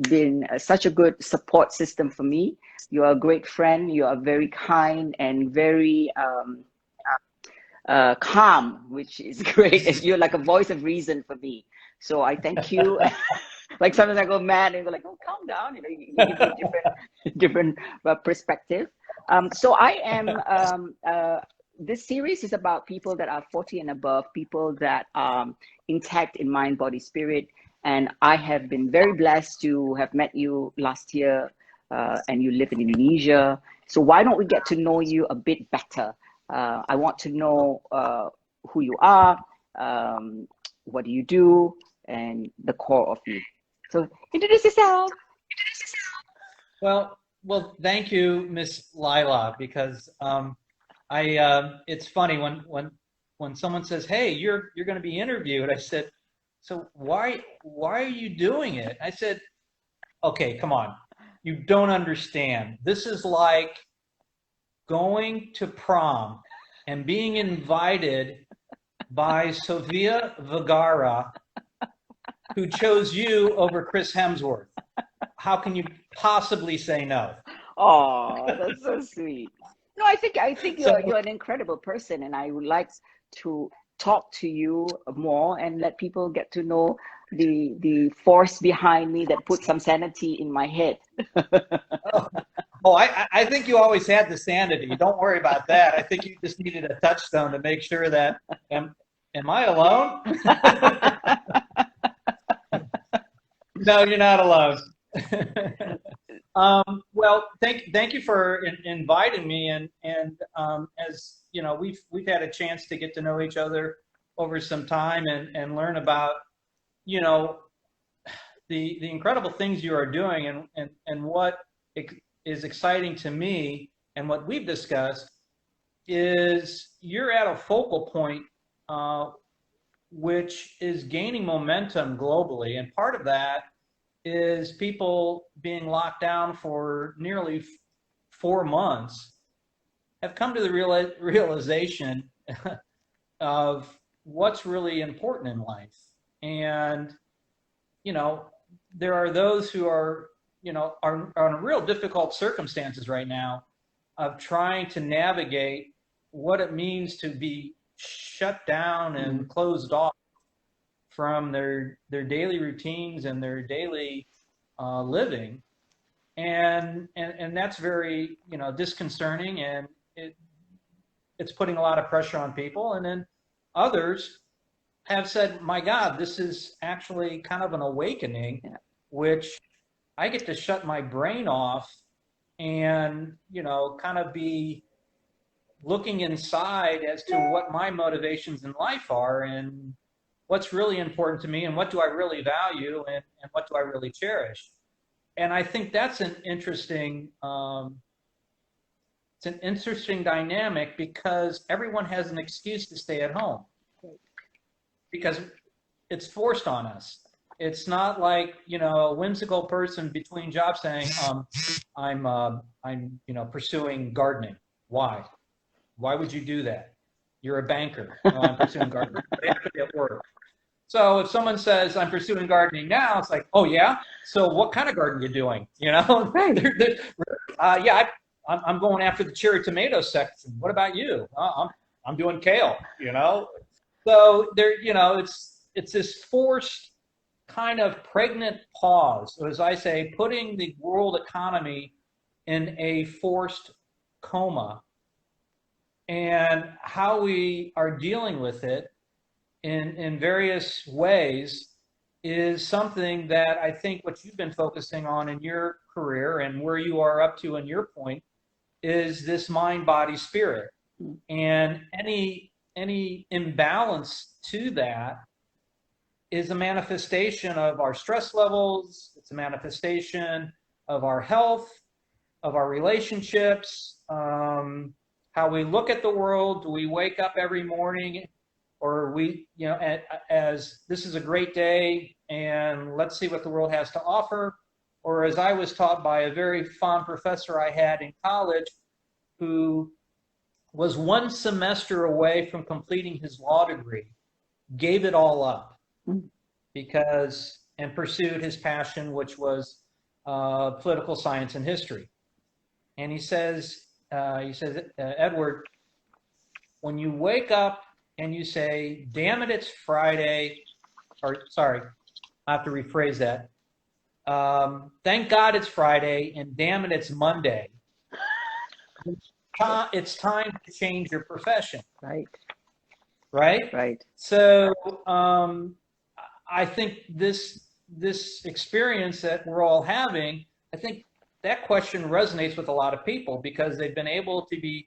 been such a good support system for me. You are a great friend. You are very kind and very calm, which is great. And you're like a voice of reason for me. So I thank you. Like sometimes I go mad and go like, "Oh, calm down." You know, you give me a different perspective. So I am. This series is about people that are 40 and above, people that are intact in mind, body, spirit. And I have been very blessed to have met you last year, and you live in Indonesia. So why don't we get to know you a bit better? I want to know who you are, what do you do, and the core of you. So introduce yourself. Well, thank you, Miss Laila, because it's funny when someone says, "Hey, you're going to be interviewed," I said, "So why are you doing it?" I said, "Okay, come on, you don't understand. This is like going to prom and being invited by Sofia Vergara, who chose you over Chris Hemsworth. How can you possibly say no?" Oh, that's so sweet. No, I think So you're an incredible person, and I would like to talk to you more and let people get to know the force behind me that put some sanity in my head. Oh, I think you always had the sanity. Don't worry about that. I think you just needed a touchstone to make sure that, am I alone? No, you're not alone. Well, thank you for inviting me, and as you know, we've had a chance to get to know each other over some time and learn about, you know, the incredible things you are doing, and what is exciting to me, and what we've discussed is you're at a focal point, which is gaining momentum globally, and part of that is people being locked down for nearly 4 months have come to the realization of what's really important in life. And, you know, there are those who are, are in real difficult circumstances right now of trying to navigate what it means to be shut down and closed off from their daily routines and their daily living, and that's very disconcerting, and it's putting a lot of pressure on people. And then others have said, "My God, this is actually kind of an awakening, Yeah. which I get to shut my brain off and kind of be looking inside as to what my motivations in life are, and what's really important to me, and what do I really value, and what do I really cherish." And I think that's an interesting it's an interesting dynamic, because everyone has an excuse to stay at home because it's forced on us. It's not like a whimsical person between jobs saying, I'm pursuing gardening. Why would you do that? You're a banker. Well, I'm pursuing gardening. They have to be at work. So if someone says, "I'm pursuing gardening now," it's like, "Oh yeah, so what kind of garden you doing?" Right. Yeah, I'm going after the cherry tomato section. What about you? I'm doing kale. So there, it's this forced kind of pregnant pause, or as I say, putting the world economy in a forced coma, and how we are dealing with it in various ways is something that I think what you've been focusing on in your career, and where you are up to in your point, is this mind, body, spirit. And any imbalance to that is a manifestation of our stress levels. It's a manifestation of our health, of our relationships, how we look at the world. Do we wake up every morning, or we, as this is a great day and let's see what the world has to offer? Or as I was taught by a very fond professor I had in college, who was one semester away from completing his law degree, gave it all up because, and pursued his passion, which was political science and history. And he says, Edward, when you wake up and you say, damn it, it's Friday, or sorry, I have to rephrase that. Thank God it's Friday, and damn it, it's Monday. It's time to change your profession. Right. Right? Right. So I think this experience that we're all having, I think that question resonates with a lot of people because they've been able to be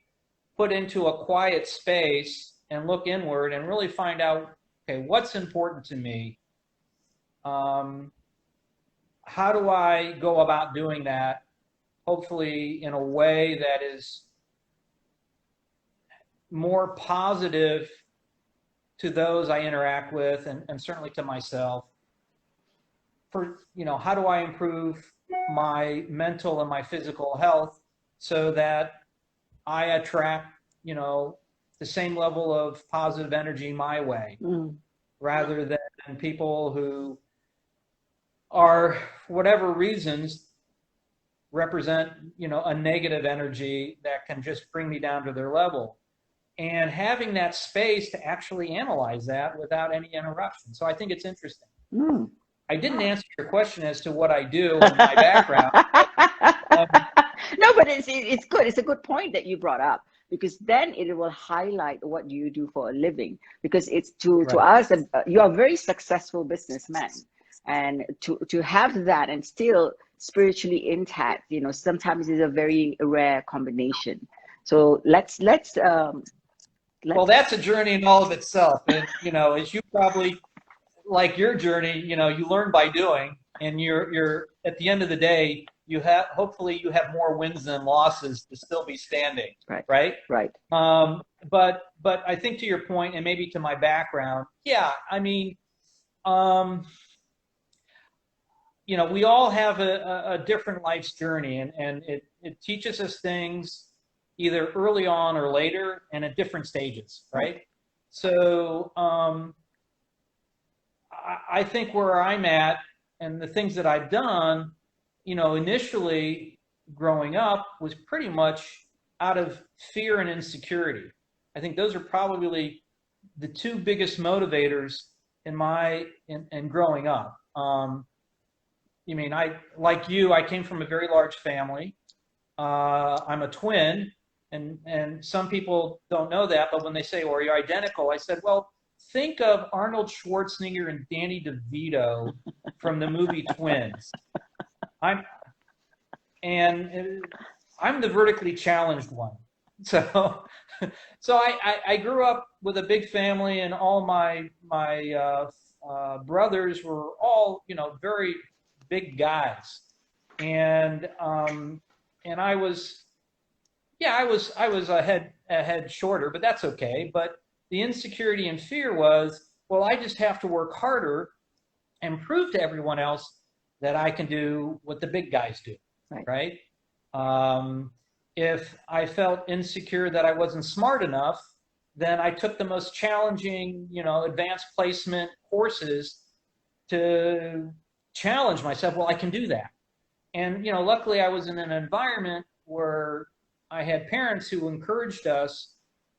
put into a quiet space and look inward and really find out, okay, what's important to me? How do I go about doing that? Hopefully in a way that is more positive to those I interact with and certainly to myself. For, how do I improve my mental and my physical health so that I attract, the same level of positive energy my way, rather than people who are, for whatever reasons, represent, a negative energy that can just bring me down to their level. And having that space to actually analyze that without any interruption. So I think it's interesting. I didn't answer your question as to what I do and my background. No, but it's good. It's a good point that you brought up, because then it will highlight what you do for a living. Because it's to us, you are a very successful businessman, and to have that and still spiritually intact, sometimes is a very rare combination. So let's well, that's a journey in all of itself. And, as you probably, like your journey, you learn by doing, and you're at the end of the day, hopefully you have more wins than losses to still be standing. Right. But I think to your point, and maybe to my background, yeah, I mean, we all have a different life's journey, and it teaches us things either early on or later and at different stages, right? So I think where I'm at and the things that I've done, initially growing up was pretty much out of fear and insecurity. I think those are probably the two biggest motivators in growing up. Like you, I came from a very large family. I'm a twin. And some people don't know that, but when they say, well, are you identical? I said, well, think of Arnold Schwarzenegger and Danny DeVito from the movie Twins. I'm the vertically challenged one. So I grew up with a big family, and all my brothers were all, very big guys. And I was a head shorter, but that's okay. But the insecurity and fear was, well, I just have to work harder and prove to everyone else that I can do what the big guys do, right? If I felt insecure that I wasn't smart enough, then I took the most challenging, advanced placement courses to challenge myself. Well, I can do that. And, luckily I was in an environment where I had parents who encouraged us,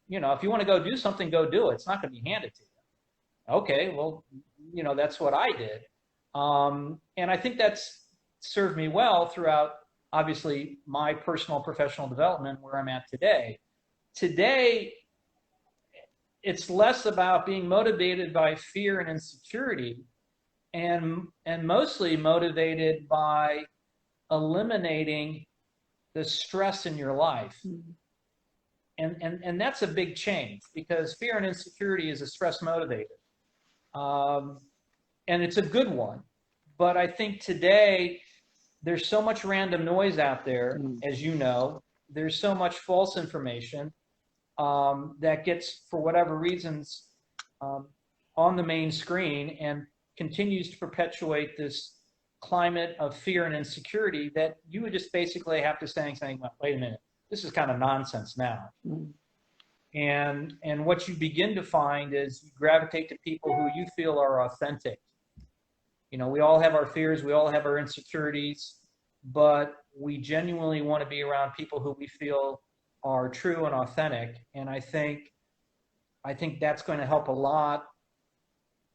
if you want to go do something, go do it. It's not going to be handed to you. Okay, well, that's what I did. And I think that's served me well throughout, obviously, my personal professional development where I'm at today. Today, it's less about being motivated by fear and insecurity and mostly motivated by eliminating the stress in your life. And that's a big change, because fear and insecurity is a stress motivator. And it's a good one. But I think today there's so much random noise out there, as you know. There's so much false information that gets, for whatever reasons, on the main screen and continues to perpetuate this climate of fear and insecurity that you would just basically have to saying, well, wait a minute, this is kind of nonsense now. And what you begin to find is you gravitate to people who you feel are authentic. You know, we all have our fears, we all have our insecurities, but we genuinely want to be around people who we feel are true and authentic. And I think that's going to help a lot,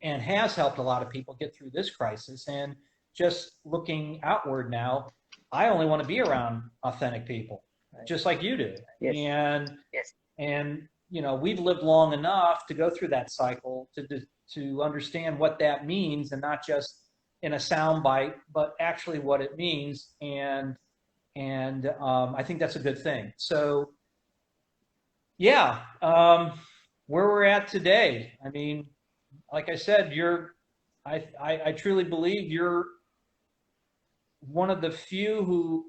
and has helped a lot of people get through this crisis. And just looking outward now, I only want to be around authentic people, just like you do. Yes. And you know, we've lived long enough to go through that cycle to understand what that means, and not just in a sound bite, but actually what it means. And I think that's a good thing. So yeah, where we're at today, I mean, like I said, I truly believe you're one of the few who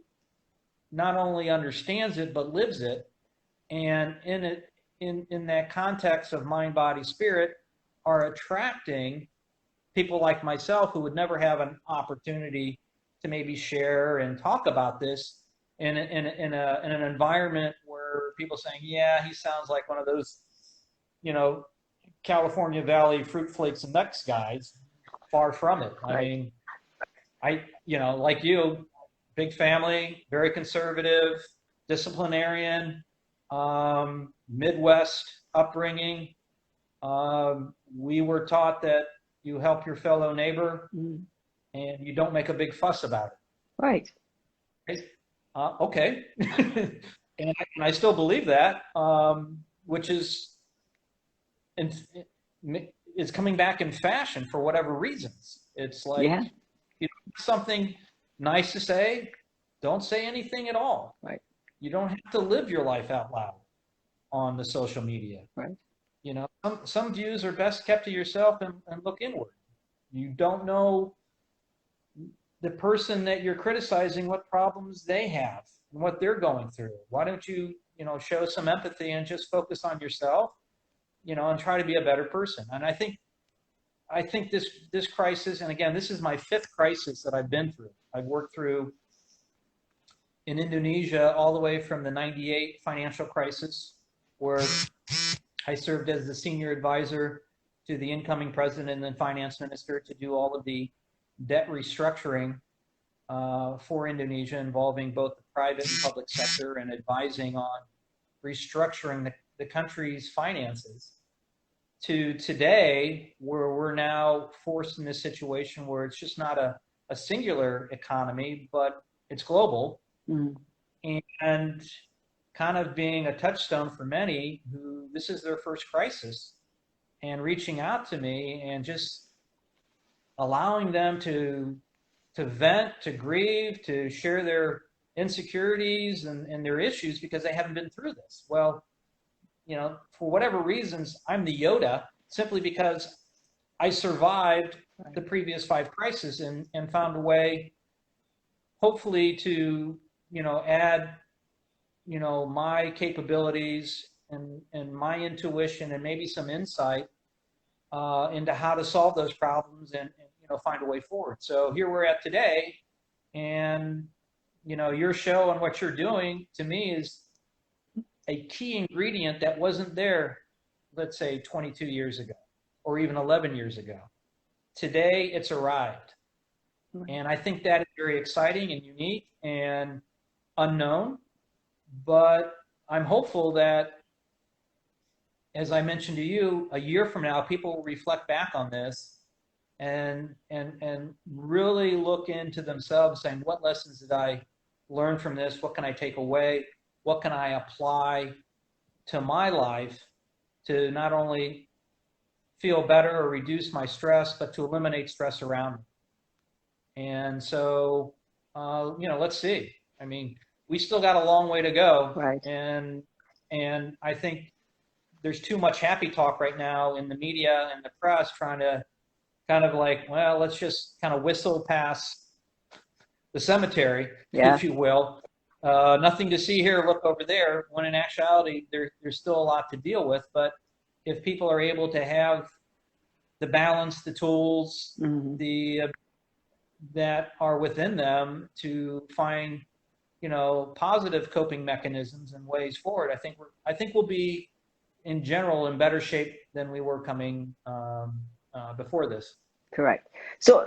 not only understands it, but lives it. And in that context of mind, body, spirit, are attracting people like myself who would never have an opportunity to maybe share and talk about this in an environment where people saying, yeah, he sounds like one of those, you know, California Valley fruit flakes and nuts guys. Far from it. I mean, you know, like you, big family, very conservative, disciplinarian, Midwest upbringing. We were taught that you help your fellow neighbor and you don't make a big fuss about it. Right. Okay. and I still believe that, which is coming back in fashion for whatever reasons. It's like, you know, something nice to say, don't say anything at all. Right. You don't have to live your life out loud on the social media. Right. You know, some views are best kept to yourself and look inward. You don't know the person that you're criticizing, what problems they have and what they're going through. Why don't you, you know, show some empathy and just focus on yourself, you know, and try to be a better person. And I think this crisis, and again, this is my 5th crisis that I've been through. I've worked through in Indonesia all the way from the '98 financial crisis, where I served as the senior advisor to the incoming president and finance minister to do all of the debt restructuring for Indonesia, involving both the private and public sector, and advising on restructuring the country's finances, to today, where we're now forced in this situation where it's just not a singular economy, but it's global. And kind of being a touchstone for many who this is their first crisis, and reaching out to me and just allowing them to vent, to grieve, to share their insecurities and their issues because they haven't been through this. Well, you know, for whatever reasons, I'm the Yoda, simply because I survived the previous 5 crises and found a way, hopefully, to, you know, add, you know, my capabilities and my intuition and maybe some insight into how to solve those problems and, you know, find a way forward. So here we're at today, and, you know, your show and what you're doing to me is a key ingredient that wasn't there, let's say 22 years ago, or even 11 years ago. Today it's arrived. And I think that is very exciting and unique and unknown, but I'm hopeful that, as I mentioned to you, a year from now, people will reflect back on this and really look into themselves, saying, what lessons did I learn from this? What can I take away? What can I apply to my life to not only feel better or reduce my stress, but to eliminate stress around me? And so, you know, let's see. I mean, we still got a long way to go. Right. And I think there's too much happy talk right now in the media and the press, trying to kind of like, well, let's just kind of whistle past the cemetery, if you will. Nothing to see here, look over there, when in actuality, there's still a lot to deal with. But if people are able to have the balance, the tools, that are within them to find, you know, positive coping mechanisms and ways forward, I think we'll be, in general, in better shape than we were coming before this. Correct. So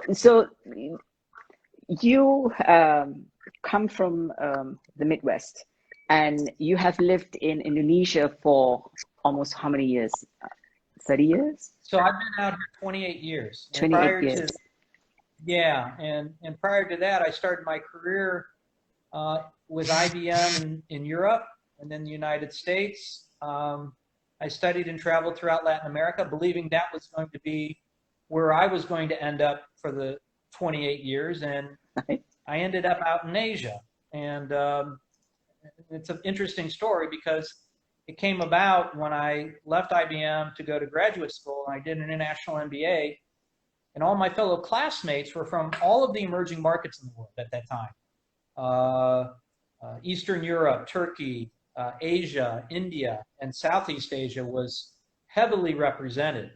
you come from the Midwest, and you have lived in Indonesia for almost how many years? 30 years? So I've been out here 28 years. And 28 prior years. to, yeah, and prior to that, I started my career with IBM in Europe and then the United States. I studied and traveled throughout Latin America, believing that was going to be where I was going to end up for the 28 years. And I ended up out in Asia. And it's an interesting story because it came about when I left IBM to go to graduate school. And I did an international MBA. And all my fellow classmates were from all of the emerging markets in the world at that time. Eastern Europe, Turkey, Asia, India, and Southeast Asia was heavily represented.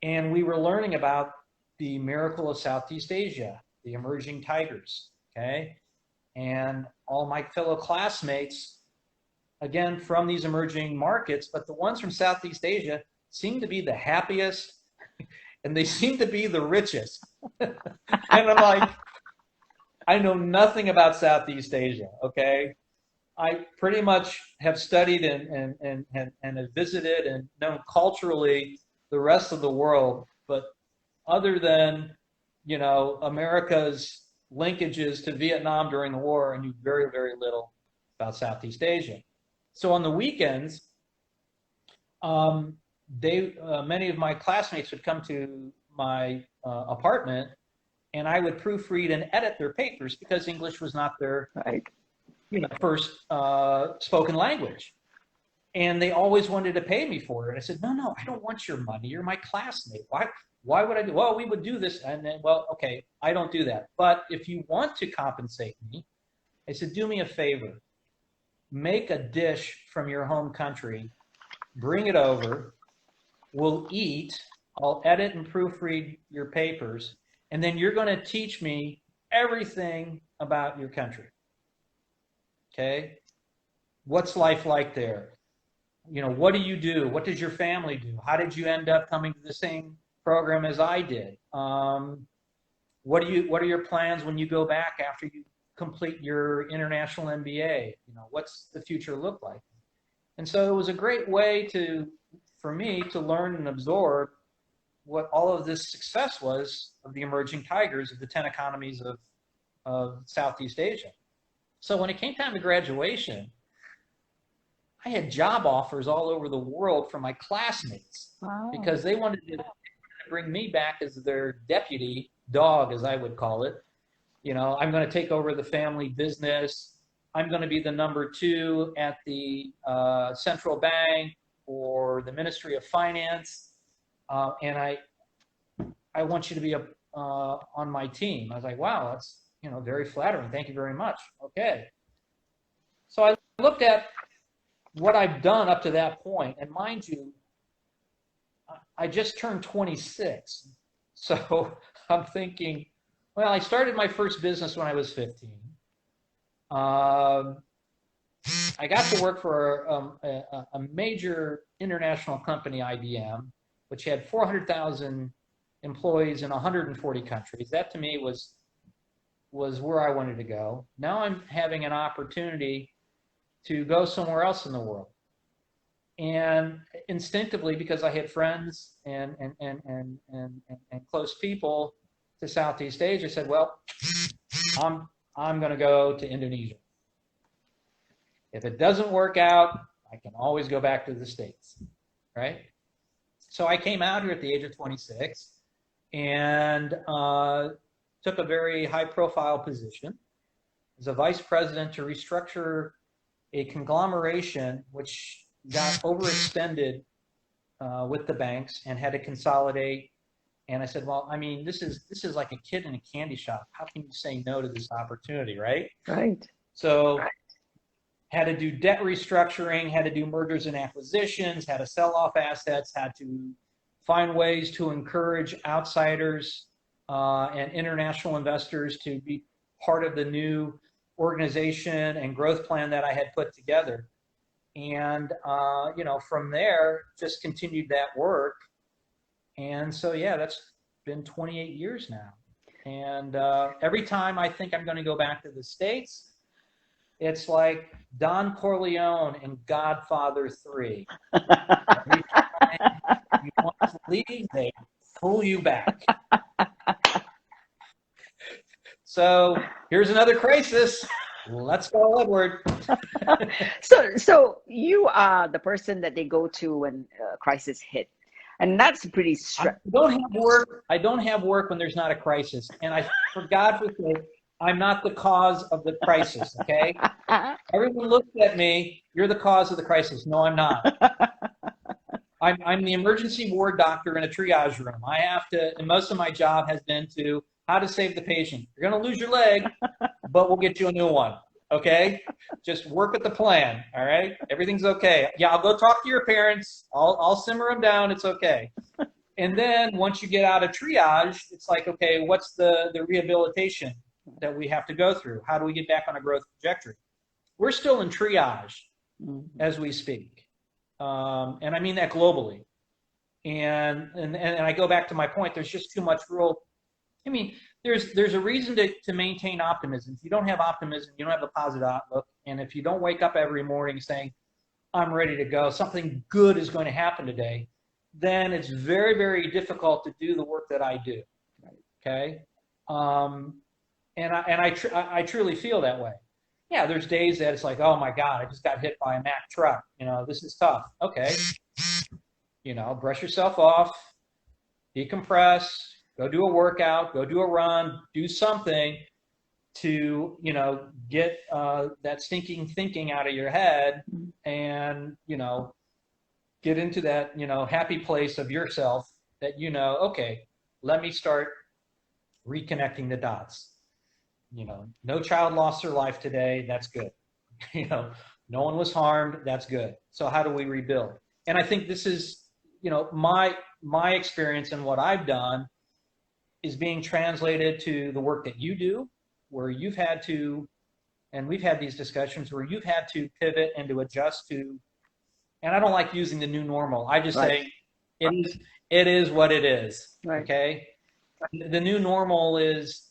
And we were learning about the miracle of Southeast Asia, the emerging tigers, okay? And all my fellow classmates, again, from these emerging markets, but the ones from Southeast Asia seemed to be the happiest, and they seem to be the richest. And I'm like, I know nothing about Southeast Asia, okay? I pretty much have studied and have visited and known culturally the rest of the world, but other than, you know, America's linkages to Vietnam during the war, I knew very, very little about Southeast Asia. So on the weekends, many of my classmates would come to my apartment, and I would proofread and edit their papers because English was not their first spoken language. And they always wanted to pay me for it. I said, no, I don't want your money. You're my classmate. Why would I do? Well, we would do this. And then, well, okay, I don't do that. But if you want to compensate me, I said, do me a favor. Make a dish from your home country, bring it over, we'll eat, I'll edit and proofread your papers, and then you're going to teach me everything about your country. Okay? What's life like there? You know, what do you do? What does your family do? How did you end up coming to the same program as I did? What are your plans when you go back after you complete your international MBA? You know, what's the future look like? And so it was a great way for me to learn and absorb what all of this success was of the emerging tigers of the 10 economies of Southeast Asia. So when it came time to graduation, I had job offers all over the world from my classmates. Wow. Because they wanted to bring me back as their deputy dog, as I would call it. You know, I'm going to take over the family business. I'm going to be the number 2 at the central bank or the Ministry of Finance, and I want you to be on my team. I was like, wow, that's, you know, very flattering. Thank you very much. Okay. So I looked at what I've done up to that point, and mind you, I just turned 26. So I'm thinking, well, I started my first business when I was 15. I got to work for a major international company, IBM, which had 400,000 employees in 140 countries. That to me was where I wanted to go. Now I'm having an opportunity to go somewhere else in the world. And instinctively, because I had friends and close people to Southeast Asia, I said, well, I'm going to go to Indonesia. If it doesn't work out, I can always go back to the States, right? So I came out here at the age of 26 and took a very high-profile position as a vice president to restructure a conglomeration which got overextended with the banks and had to consolidate. And I said, well, I mean, this is like a kid in a candy shop. How can you say no to this opportunity, right? Right. So had to do debt restructuring, had to do mergers and acquisitions, had to sell off assets, had to find ways to encourage outsiders and international investors to be part of the new organization and growth plan that I had put together. And, you know, from there, just continued that work. And so, yeah, that's been 28 years now. And every time I think I'm going to go back to the States, it's like Don Corleone in Godfather 3. Every time you want to leave, they pull you back. So here's another crisis. Let's go, Edward. So you are the person that they go to when crisis hit, and that's pretty I don't have work. I don't have work when there's not a crisis. And for God's sake, I'm not the cause of the crisis. Okay. Everyone looks at me. You're the cause of the crisis. No, I'm not. I'm the emergency ward doctor in a triage room. I have to, and most of my job has been to how to save the patient. You're going to lose your leg, but we'll get you a new one. Okay? Just work with the plan. All right? Everything's okay. Yeah, I'll go talk to your parents. I'll simmer them down. It's okay. And then once you get out of triage, it's like, okay, what's the rehabilitation that we have to go through? How do we get back on a growth trajectory? We're still in triage as we speak. And I mean that globally. And I go back to my point, there's just too much there's a reason to maintain optimism. If you don't have optimism, you don't have a positive outlook. And if you don't wake up every morning saying, I'm ready to go, something good is going to happen today, then it's very, very difficult to do the work that I do. Okay. And I truly feel that way. Yeah, there's days that it's like, oh my God, I just got hit by a Mack truck. This is tough. Okay. Brush yourself off, decompress, go do a workout, go do a run, do something to, get that stinking thinking out of your head and, get into that, happy place of yourself that, okay, let me start reconnecting the dots. No child lost their life today. That's good. No one was harmed. That's good. So how do we rebuild? And I think this is, my experience and what I've done is being translated to the work that you do, where you've had to, and we've had these discussions where you've had to pivot and to adjust to, and I don't like using the new normal. I just say it is what it is. Right. Okay. The new normal is,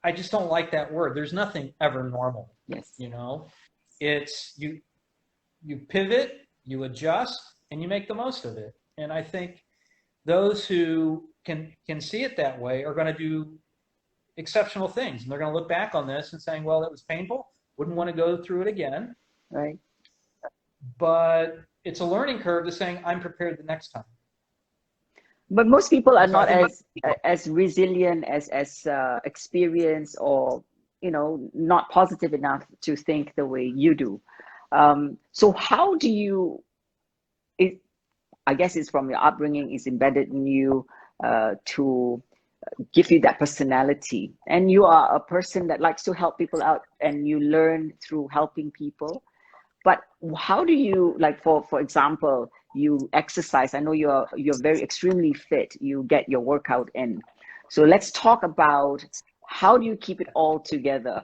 I just don't like that word. There's nothing ever normal. Yes. It's you pivot, you adjust, and you make the most of it. And I think those who can see it that way are going to do exceptional things. And they're going to look back on this and saying, well, it was painful. Wouldn't want to go through it again. Right. But it's a learning curve to saying, I'm prepared the next time. But most people are not as resilient, as experienced, or not positive enough to think the way you do. So how do you? I guess it's from your upbringing. It's embedded in you to give you that personality, and you are a person that likes to help people out, and you learn through helping people. But how do you, like, for example, you exercise? I know you're very extremely fit. You get your workout in. So let's talk about how do you keep it all together?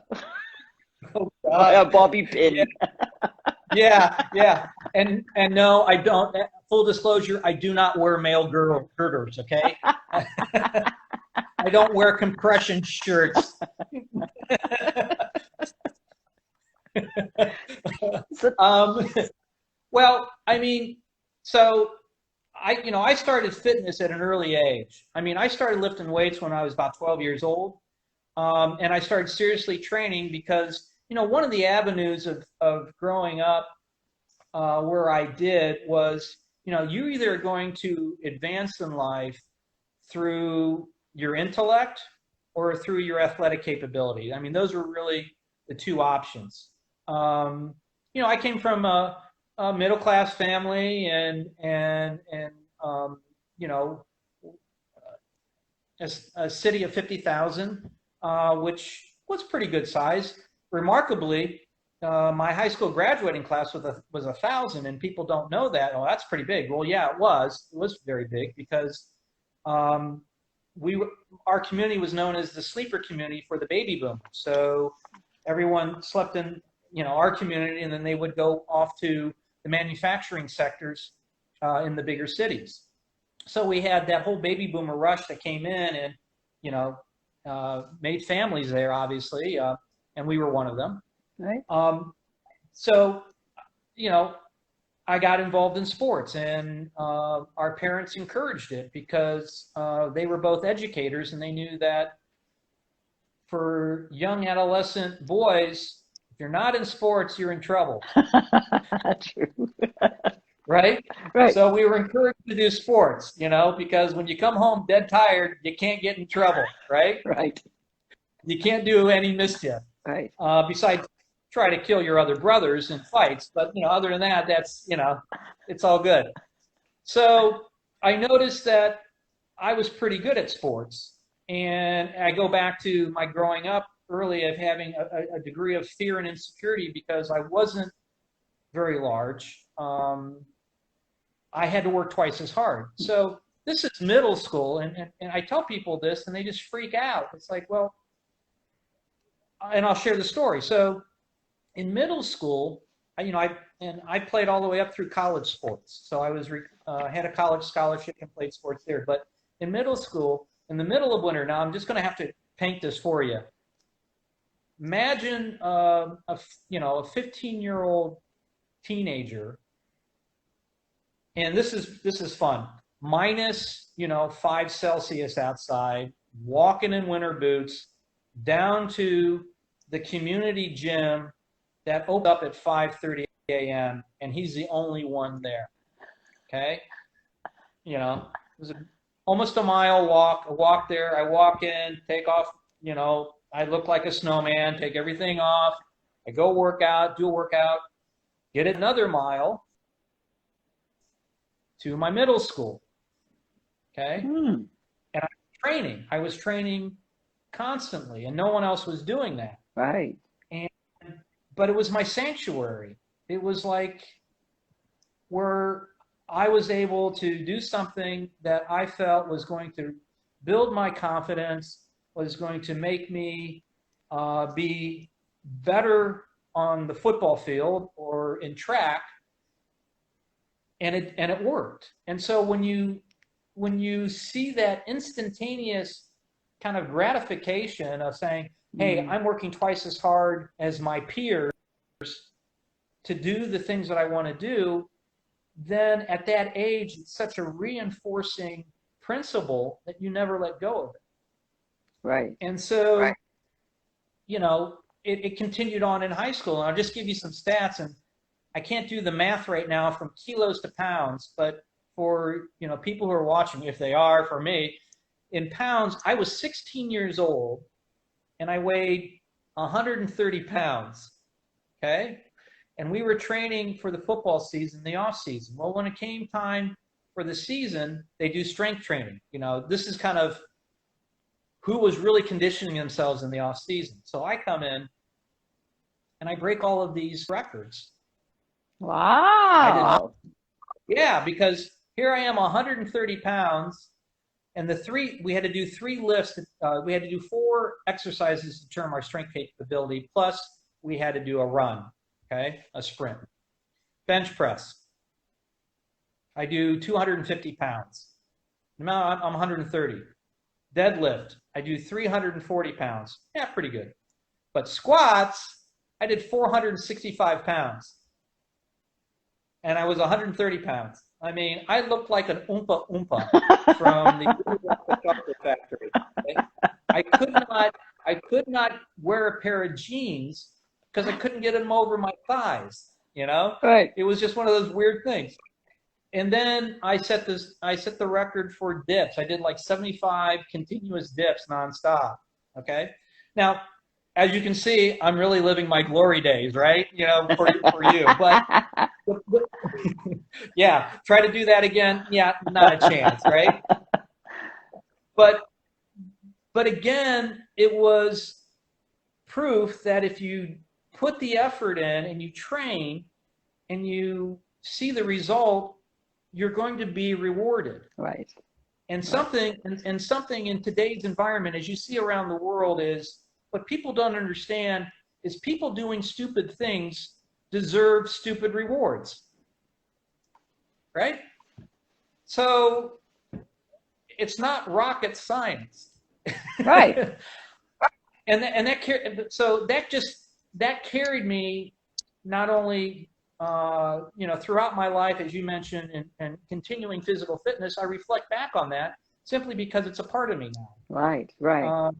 Oh, God. Bobby pin. Yeah. And no, I don't. Full disclosure, I do not wear male girders. Okay. I don't wear compression shirts. Well, I mean, so I started fitness at an early age. I mean, I started lifting weights when I was about 12 years old. And I started seriously training because, one of the avenues of growing up where I did was, you either are going to advance in life through your intellect or through your athletic capability. I mean, those were really the two options. I came from a middle-class family and a city of 50,000, which was pretty good size. Remarkably, my high school graduating class was 1,000, and people don't know that. Oh, that's pretty big. Well, yeah, it was. It was very big because our community was known as the sleeper community for the baby boomers. So everyone slept in, our community, and then they would go off to the manufacturing sectors in the bigger cities. so we had that whole baby boomer rush that came in and, you know, made families there, obviously, and we were one of them. Right. So, you know, I got involved in sports, and our parents encouraged it because they were both educators, and they knew that for young adolescent boys, if you're not in sports, you're in trouble. True. Right? Right. So we were encouraged to do sports, you know, because when you come home dead tired, you can't get in trouble, right? Right. You can't do any mischief. Right. Besides try to kill your other brothers in fights. But, you know, other than that, that's, you know, it's all good. So I noticed that I was pretty good at sports. And I go back to my growing up early of having a degree of fear and insecurity because I wasn't very large. I had to work twice as hard. So this is middle school, and I tell people this, and they just freak out. It's like, well, and I'll share the story. So in middle school, I played all the way up through college sports. So I was had a college scholarship and played sports there. But in middle school, in the middle of winter, now I'm just going to have to paint this for you. Imagine a 15-year-old teenager, and this is fun. Minus 5 Celsius outside, walking in winter boots, down to the community gym that opened up at 5:30 a.m. and he's the only one there. Okay, it was almost a mile walk. I walk there. I walk in, take off. I look like a snowman. Take everything off. I go work out, do a workout, get another mile to my middle school. Okay, and I was training constantly, and no one else was doing that. Right. But it was my sanctuary. It was like where I was able to do something that I felt was going to build my confidence, was going to make me be better on the football field or in track, and it worked. And so when you see that instantaneous kind of gratification of saying, hey, I'm working twice as hard as my peers to do the things that I want to do, then at that age, it's such a reinforcing principle that you never let go of it. Right. And so, it continued on in high school. And I'll just give you some stats, and I can't do the math right now from kilos to pounds, but for, people who are watching, if they are, for me, in pounds, I was 16 years old and I weighed 130 pounds. Okay. And we were training for the football season, the off season. Well, when it came time for the season, they do strength training. This is kind of who was really conditioning themselves in the off season. So I come in and I break all of these records. Wow. Yeah, because here I am, 130 pounds. And we had to do 3 lifts. We had to do 4 exercises to determine our strength capability. Plus, we had to do a run, okay, a sprint. Bench press. I do 250 pounds. Now I'm 130. Deadlift. I do 340 pounds. Yeah, pretty good. But squats, I did 465 pounds. And I was 130 pounds. I mean, I looked like an Oompa Oompa from the chocolate factory. Okay? I could not wear a pair of jeans because I couldn't get them over my thighs. Right. It was just one of those weird things. And then I set the record for dips. I did like 75 continuous dips nonstop. Okay. Now, as you can see, I'm really living my glory days, right? For you, but yeah, try to do that again. Yeah, not a chance, right? But again, it was proof that if you put the effort in and you train and you see the result, you're going to be rewarded. Right. And something in today's environment, as you see around the world, is what people don't understand is people doing stupid things deserve stupid rewards. Right? So it's not rocket science. Right. So that carried me not only throughout my life, as you mentioned, and continuing physical fitness. I reflect back on that simply because it's a part of me now. Right. Right.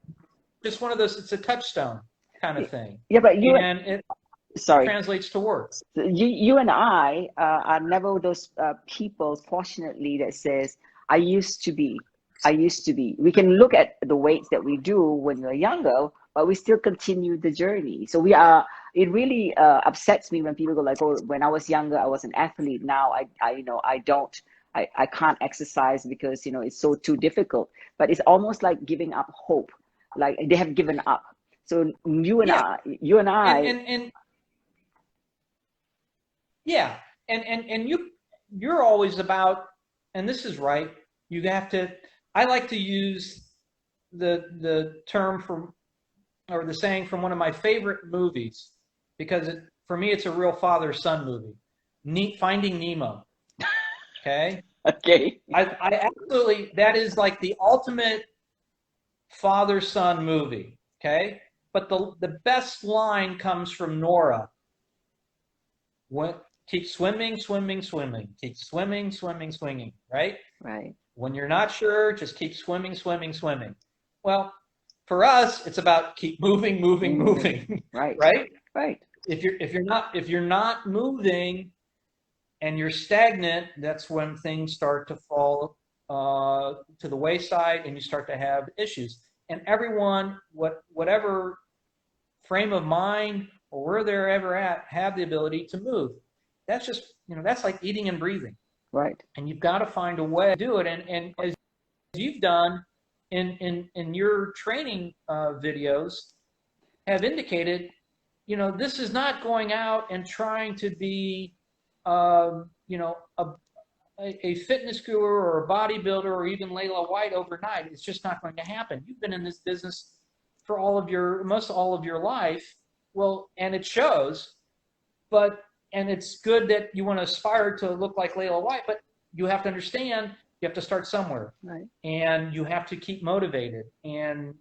Just one of those. It's a touchstone kind of thing. Yeah, but it sorry. translates to work. You and I are never those people, fortunately, that says, I used to be. I used to be. We can look at the weights that we do when we're younger, but we still continue the journey. So it really upsets me when people go like, oh, when I was younger, I was an athlete. Now I can't exercise because, it's so too difficult. But it's almost like giving up hope. Like they have given up. So you and I. Yeah, and you're always about, and this is right. You have to. I like to use the term or the saying from one of my favorite movies, because for me it's a real father-son movie. Finding Nemo. Okay. Okay. I absolutely, that is like the ultimate father-son movie. Okay, but the best line comes from Nora. Keep swimming, swimming, swimming. Keep swimming, swimming, swinging. Right? Right. When you're not sure, just keep swimming, swimming, swimming. Well, for us, it's about keep moving, moving, moving. Right. Right? Right. If you're not moving and you're stagnant, that's when things start to fall to the wayside and you start to have issues. And everyone, whatever frame of mind or where they're ever at, have the ability to move. That's just, that's like eating and breathing. Right. And you've got to find a way to do it. And as you've done in your training videos have indicated, this is not going out and trying to be, a fitness guru or a bodybuilder or even Laila White overnight. It's just not going to happen. You've been in this business for most all of your life. Well, and it shows, and it's good that you want to aspire to look like Laila White, but you have to understand you have to start somewhere. Right. And you have to keep motivated. And,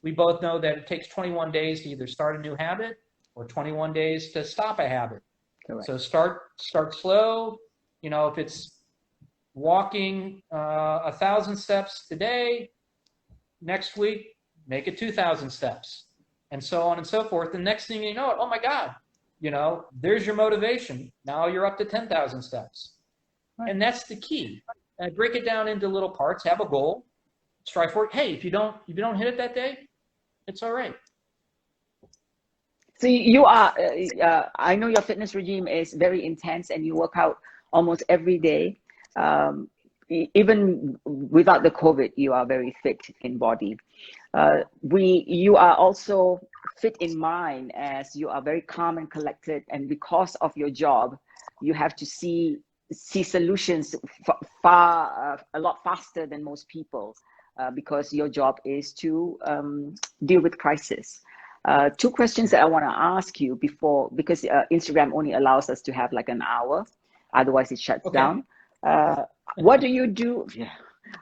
we both know that it takes 21 days to either start a new habit or 21 days to stop a habit. Correct. So start slow. If it's walking 1,000 steps today, next week, make it 2,000 steps, and so on and so forth. The next thing you know, oh my God, there's your motivation. Now you're up to 10,000 steps. Right. And that's the key. Break it down into little parts, have a goal, strive for it. Hey, if you don't hit it that day, it's all right. So you are, I know your fitness regime is very intense and you work out almost every day. Even without the COVID, you are very fit in body. You are also fit in mind, as you are very calm and collected. And because of your job, you have to see solutions a lot faster than most people, because your job is to deal with crisis. Two questions that I want to ask you because Instagram only allows us to have like an hour, otherwise it shuts down. What do you do?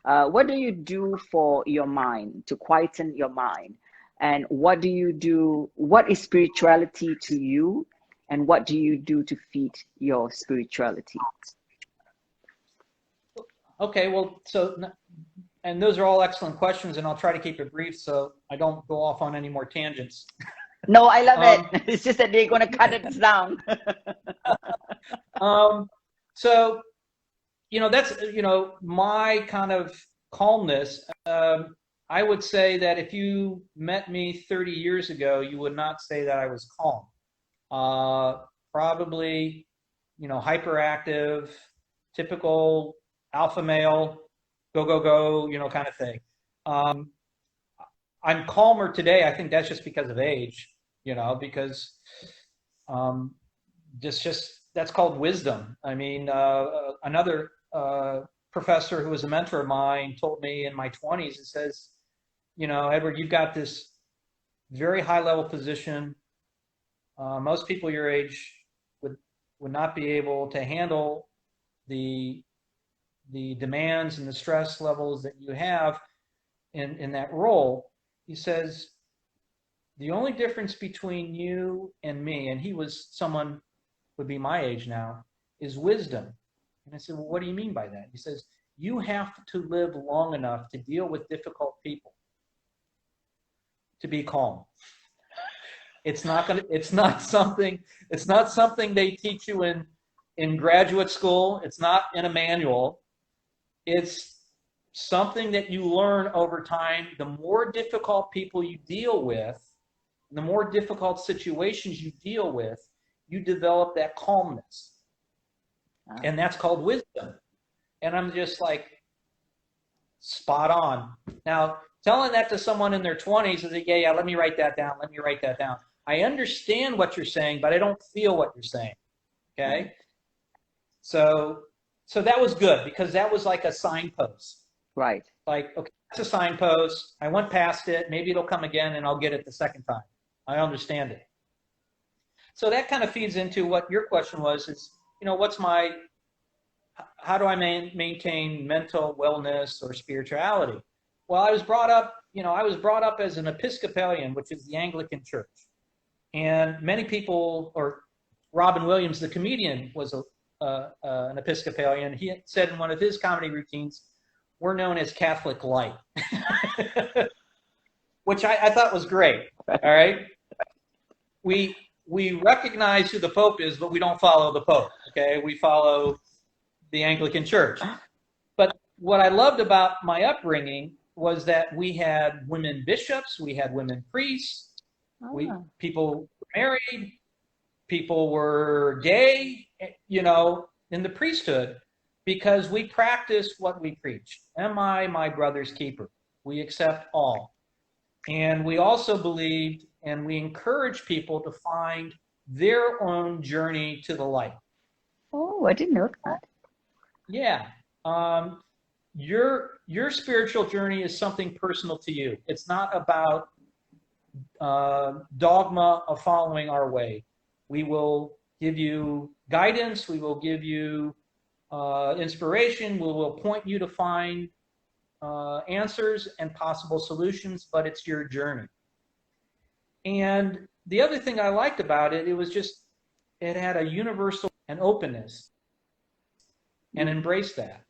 What do you do for your mind, to quieten your mind? And what do you do? What is spirituality to you? And what do you do to feed your spirituality? Okay, well, and those are all excellent questions, and I'll try to keep it brief so I don't go off on any more tangents. No, I love it. It's just that they're going to cut it down. So, that's, my kind of calmness. I would say that if you met me 30 years ago, you would not say that I was calm. Probably, hyperactive, typical alpha male, go, kind of thing. I'm calmer today. I think that's just because of age, because that's called wisdom. I mean, another professor who was a mentor of mine told me in my 20s, it says, Edward, you've got this very high level position. Most people your age would not be able to handle the the demands and the stress levels that you have in that role, he says, the only difference between you and me, and he was someone would be my age now, is wisdom. And I said, well, what do you mean by that? He says, you have to live long enough to deal with difficult people to be calm. It's not something they teach you in graduate school. It's not in a manual. It's something that you learn over time. The more difficult people you deal with, the more difficult situations you deal with, you develop that calmness. And that's called wisdom. And I'm just like, spot on. Now, telling that to someone in their 20s is like, yeah, let me write that down. Let me write that down. I understand what you're saying, but I don't feel what you're saying. Okay? So that was good because that was like a signpost. Right. Like, okay, that's a signpost. I went past it. Maybe it'll come again and I'll get it the second time. I understand it. So that kind of feeds into what your question was, is, how do I maintain mental wellness or spirituality? Well, I was brought up as an Episcopalian, which is the Anglican Church. And many people, or Robin Williams, the comedian, was an Episcopalian. He said in one of his comedy routines, we're known as Catholic Light, which I thought was great. All right. We recognize who the Pope is, but we don't follow the Pope. Okay. We follow the Anglican Church. But what I loved about my upbringing was that we had women bishops, we had women priests, people were married, people were gay, in the priesthood, because we practice what we preach. Am I my brother's keeper? We accept all. And we also believed, and we encourage people to find their own journey to the light. Oh, I didn't know that. Yeah. Your spiritual journey is something personal to you. It's not about dogma of following our way. We will give you guidance. We will give you inspiration. We will point you to find answers and possible solutions, but it's your journey. And the other thing I liked about it, it had a universal and openness, and embraced that.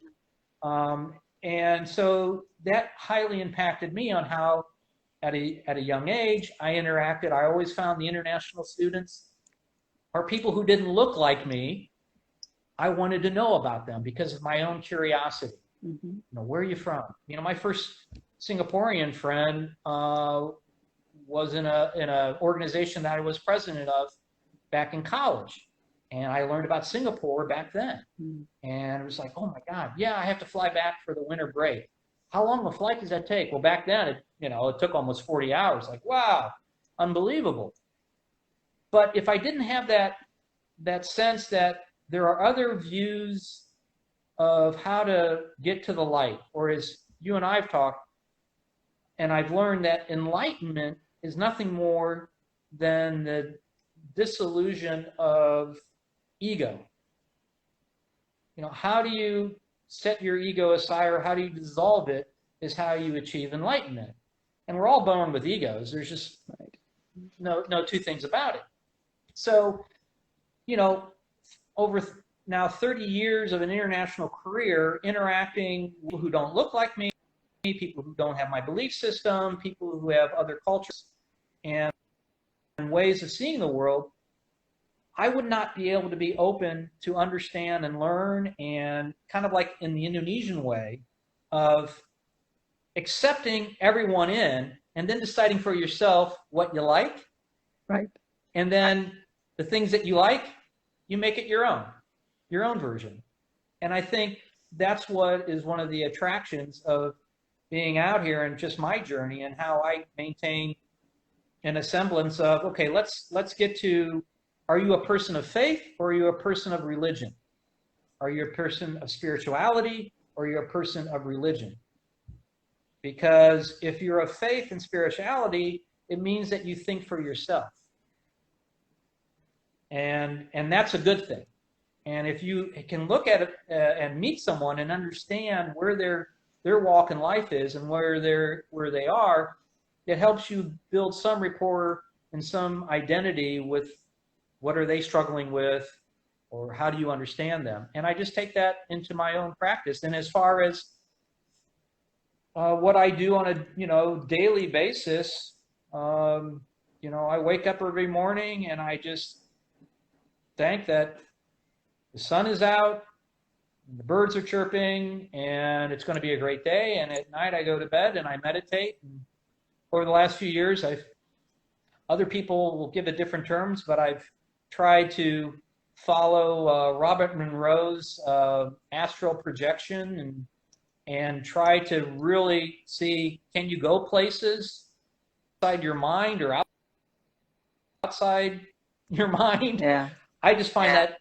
And so that highly impacted me on how, at a young age, I interacted. I always found the international students are people who didn't look like me. I wanted to know about them because of my own curiosity. Mm-hmm. Where are you from? My first Singaporean friend was in a organization that I was president of back in college. And I learned about Singapore back then. Mm. And it was like, oh my God, yeah, I have to fly back for the winter break. How long of a flight does that take? Well, back then, it took almost 40 hours. Like, wow, unbelievable. But if I didn't have that sense that there are other views of how to get to the light, or as you and I have talked, and I've learned that enlightenment is nothing more than the dissolution of ego. How do you set your ego aside, or how do you dissolve it, is how you achieve enlightenment. And we're all born with egos. There's just no two things about it. So, over now 30 years of an international career, interacting with people who don't look like me, people who don't have my belief system, people who have other cultures and ways of seeing the world, I would not be able to be open to understand and learn, and kind of like in the Indonesian way of accepting everyone in and then deciding for yourself what you like. Right. And then the things that you like, you make it your own version. And I think that's what is one of the attractions of being out here and just my journey, and how I maintain an semblance of, okay, let's get to, are you a person of faith, or are you a person of religion? Are you a person of spirituality, or are you a person of religion? Because if you're of faith and spirituality, it means that you think for yourself. And that's a good thing. And if you can look at it and meet someone and understand where their walk in life is and where they are, it helps you build some rapport and some identity with what are they struggling with, or how do you understand them. And I just take that into my own practice. And as far as what I do on a daily basis, I wake up every morning and I just thank that the sun is out, the birds are chirping, and it's going to be a great day. And at night I go to bed and I meditate. And over the last few years, other people will give it different terms, but I've tried to follow Robert Monroe's astral projection and try to really see, can you go places inside your mind or outside your mind? Yeah. I just find that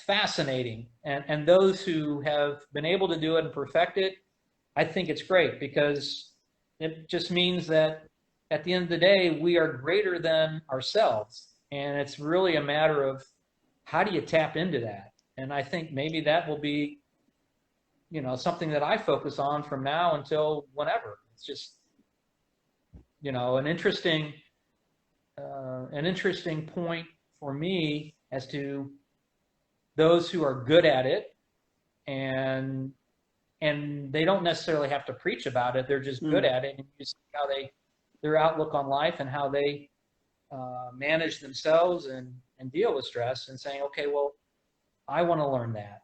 fascinating. And those who have been able to do it and perfect it, I think it's great, because it just means that at the end of the day, we are greater than ourselves. And it's really a matter of how do you tap into that? And I think maybe that will be, something that I focus on from now until whenever. It's just, an interesting point for me as to those who are good at it, and they don't necessarily have to preach about it. They're just good at it, and you see how their outlook on life and how they manage themselves and deal with stress, and saying, okay, well, I want to learn that,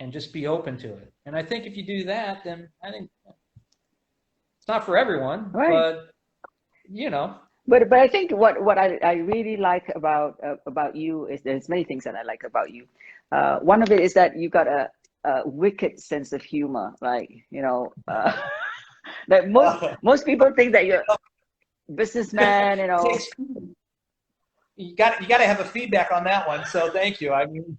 and just be open to it. And I think if you do that, then I think it's not for everyone, Right. but But I think what I really like about you is there's many things that I like about you. One of it is that you got a wicked sense of humor, like that most people think that you're a businessman, You got to have a feedback on that one. So thank you. I mean,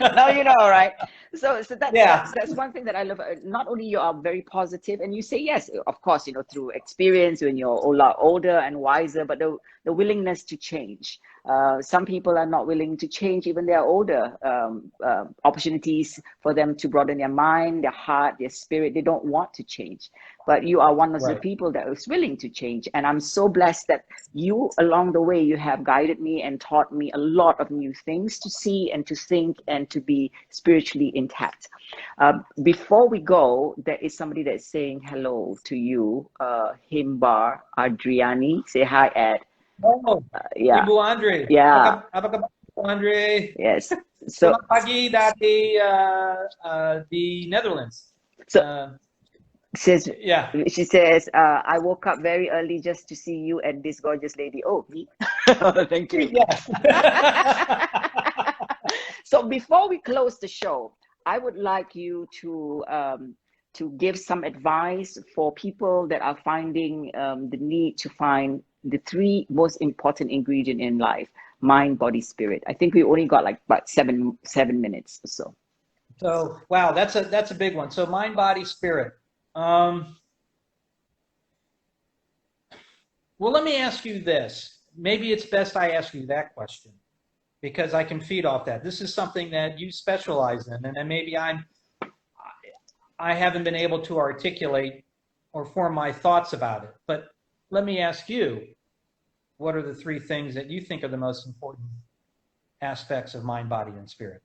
no, right? So that's one thing that I love. Not only you are very positive, and you say yes, of course, through experience when you're a lot older and wiser, but the willingness to change. Some people are not willing to change, even they are older. Opportunities for them to broaden their mind, their heart, their spirit, they don't want to change. But you are one of the people that is willing to change. And I'm so blessed that you, along the way, you have guided me and taught me a lot of new things to see and to think and to be spiritually intact. Before we go, there is somebody that's saying hello to you, Himbar Adriani. Say hi, Ed. Oh, yeah. Ibu Andre. Yeah. Apa kabar, Ibu Andre? Yes. So, selamat pagi dari the Netherlands. So, she says, I woke up very early just to see you and this gorgeous lady. Oh, me? Thank you. Yes. So before we close the show, I would like you to give some advice for people that are finding the need to find the 3 most important ingredients in life: mind, body, spirit. I think we only got like about seven minutes or so. So wow, that's a big one. So mind, body, spirit. Well, let me ask you this. Maybe it's best I ask you that question, because I can feed off that. This is something that you specialize in, and then maybe I haven't been able to articulate or form my thoughts about it. But let me ask you, what are the 3 things that you think are the most important aspects of mind, body, and spirit?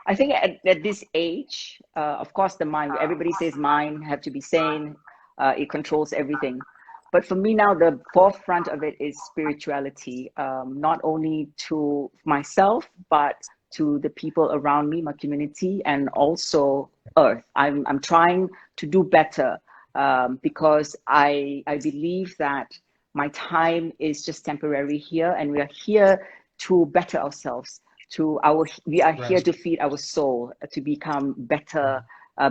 I think at this age, of course, the mind, everybody says mind have to be sane. It controls everything. But for me now, the forefront of it is spirituality, not only to myself, but to the people around me, my community, and also Earth. I'm trying to do better because I believe that my time is just temporary here, and we are here to better ourselves. We are here to feed our soul, to become better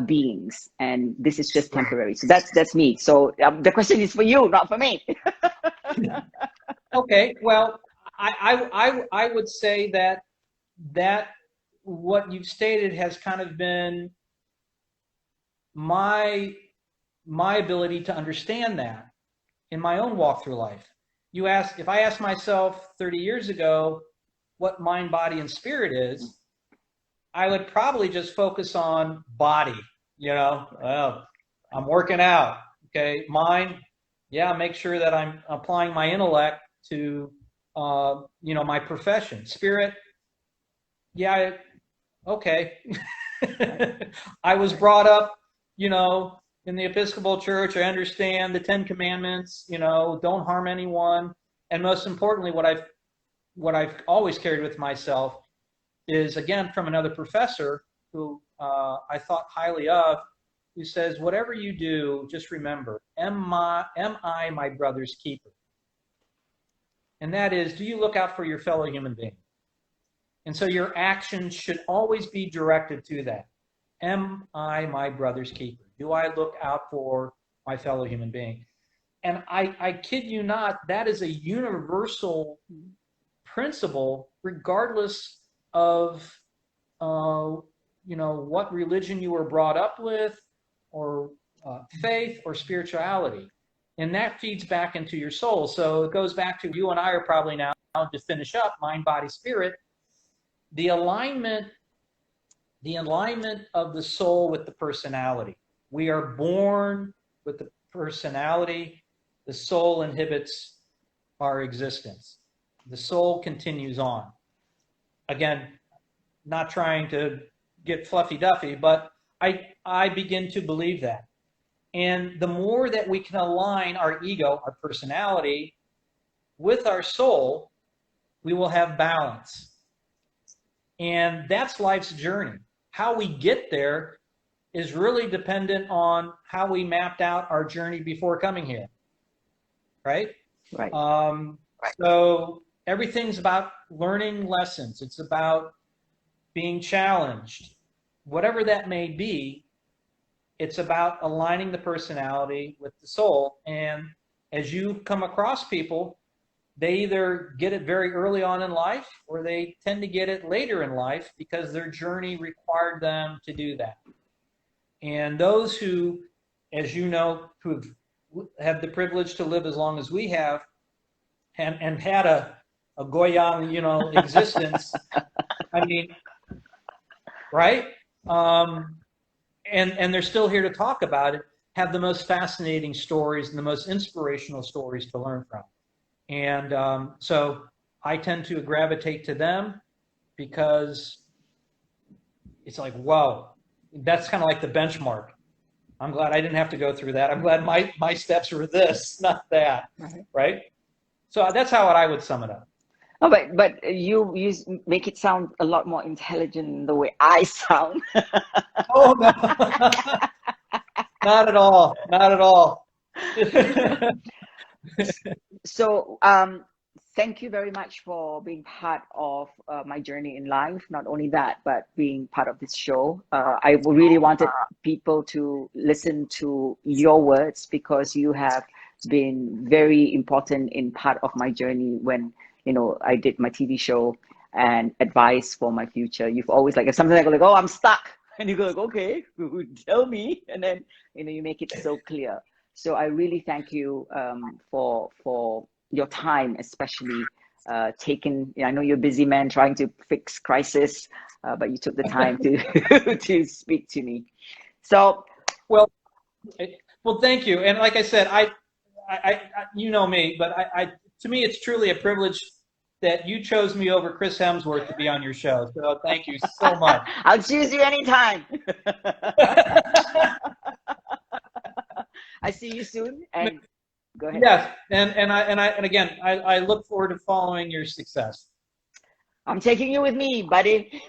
beings, and this is just temporary. So that's me. So the question is for you, not for me. Okay, well, I would say that what you've stated has kind of been my ability to understand that in my own walk through life. If I asked myself 30 years ago, what mind, body, and spirit is, I would probably just focus on body. Well, I'm working out. Okay, mind, yeah, make sure that I'm applying my intellect to, my profession. Spirit, yeah, okay. I was brought up, in the Episcopal Church. I understand the 10 Commandments. Don't harm anyone. And most importantly, what I've always carried with myself is, again, from another professor who I thought highly of, who says, whatever you do, just remember, am I my brother's keeper? And that is, do you look out for your fellow human being? And so your actions should always be directed to that. Am I my brother's keeper? Do I look out for my fellow human being? And I kid you not, that is a universal principle, regardless of, what religion you were brought up with, or faith or spirituality. And that feeds back into your soul. So it goes back to, you and I are probably now, to finish up, mind, body, spirit, the alignment of the soul with the personality. We are born with the personality. The soul inhibits our existence. The soul continues on. Again, not trying to get fluffy-duffy, but I begin to believe that. And the more that we can align our ego, our personality, with our soul, we will have balance. And that's life's journey. How we get there is really dependent on how we mapped out our journey before coming here. Right? Right. So everything's about learning lessons. It's about being challenged. Whatever that may be, it's about aligning the personality with the soul. And as you come across people, they either get it very early on in life, or they tend to get it later in life because their journey required them to do that. And those who, as you know, who have the privilege to live as long as we have, and had a goyang, existence, I mean, right? And they're still here to talk about it, have the most fascinating stories and the most inspirational stories to learn from. And so I tend to gravitate to them because it's like, whoa, that's kind of like the benchmark. I'm glad I didn't have to go through that. I'm glad my steps were this, not that, right? So that's how I would sum it up. Oh, but you make it sound a lot more intelligent than the way I sound. Oh, no. Not at all. Not at all. So thank you very much for being part of my journey in life. Not only that, but being part of this show. I really wanted people to listen to your words, because you have been very important in part of my journey when, I did my TV show and advice for my future. You've always, like, if something I go like, oh, I'm stuck. And you go like, okay, tell me. And then, you make it so clear. So I really thank you for your time, especially taking, I know you're a busy man trying to fix crisis, but you took the time to to speak to me. So, well, thank you. And like I said, I you know me, but to me, it's truly a privilege that you chose me over Chris Hemsworth to be on your show. So thank you so much. I'll choose you anytime. I see you soon, and go ahead. Yes, and again, I look forward to following your success. I'm taking you with me, buddy.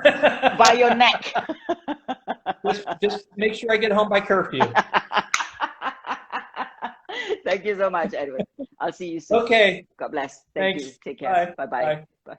By your neck. Just make sure I get home by curfew. Thank you so much, Edwin. I'll see you soon. Okay. God bless. Thanks. Thank you. Take care. Bye. Bye-bye. Bye.